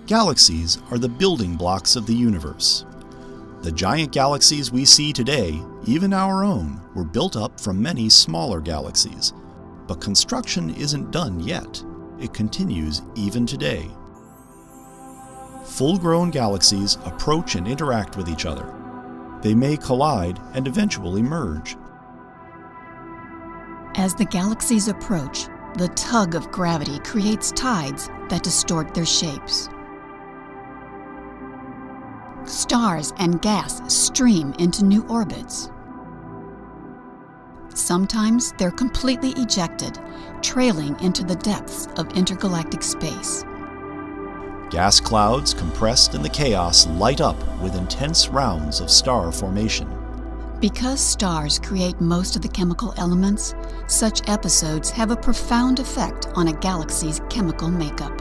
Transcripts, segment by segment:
Galaxies are the building blocks of the universe. The giant galaxies we see today, even our own, were built up from many smaller galaxies. But construction isn't done yet. It continues even today. Full-grown galaxies approach and interact with each other. They may collide and eventually merge. As the galaxies approach, the tug of gravity creates tides that distort their shapes. Stars and gas stream into new orbits. Sometimes they're completely ejected, trailing into the depths of intergalactic space. Gas clouds compressed in the chaos light up with intense rounds of star formation. Because stars create most of the chemical elements, such episodes have a profound effect on a galaxy's chemical makeup.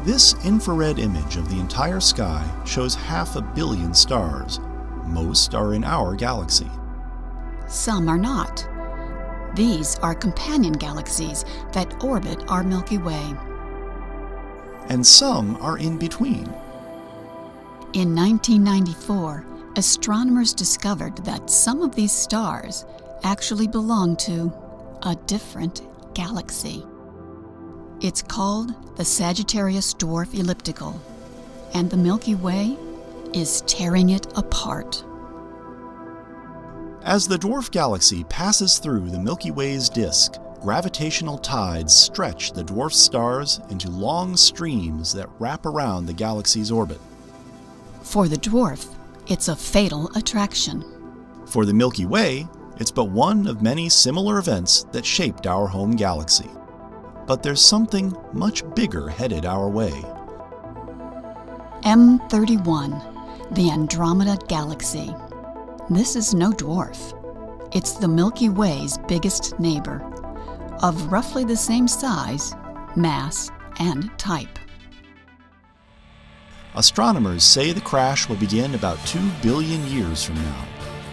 This infrared image of the entire sky shows 500 million stars. Most are in our galaxy. Some are not. These are companion galaxies that orbit our Milky Way. And some are in between. In 1994, astronomers discovered that some of these stars actually belong to a different galaxy. It's called the Sagittarius Dwarf Elliptical, and the Milky Way is tearing it apart. As the dwarf galaxy passes through the Milky Way's disk, gravitational tides stretch the dwarf stars into long streams that wrap around the galaxy's orbit. For the dwarf, it's a fatal attraction. For the Milky Way, it's but one of many similar events that shaped our home galaxy. But there's something much bigger headed our way. M31, the Andromeda Galaxy. This is no dwarf. It's the Milky Way's biggest neighbor, of roughly the same size, mass, and type. Astronomers say the crash will begin about 2 billion years from now.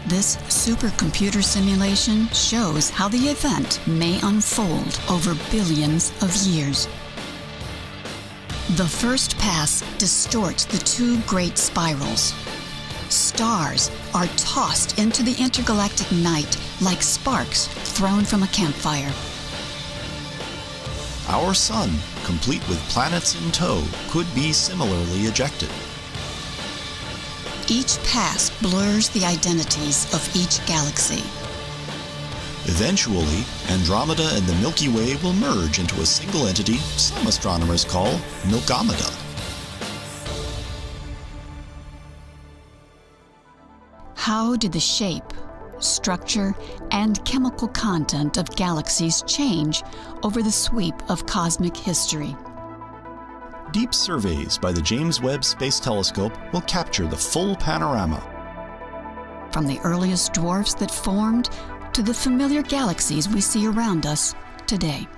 This supercomputer simulation shows how the event may unfold over billions of years. The first pass distorts the two great spirals. Stars are tossed into the intergalactic night like sparks thrown from a campfire. Our Sun, complete with planets in tow, could be similarly ejected. Each pass blurs the identities of each galaxy. Eventually, Andromeda and the Milky Way will merge into a single entity some astronomers call Milkomeda. How did the shape, structure, and chemical content of galaxies change over the sweep of cosmic history? Deep surveys by the James Webb Space Telescope will capture the full panorama. From the earliest dwarfs that formed to the familiar galaxies we see around us today.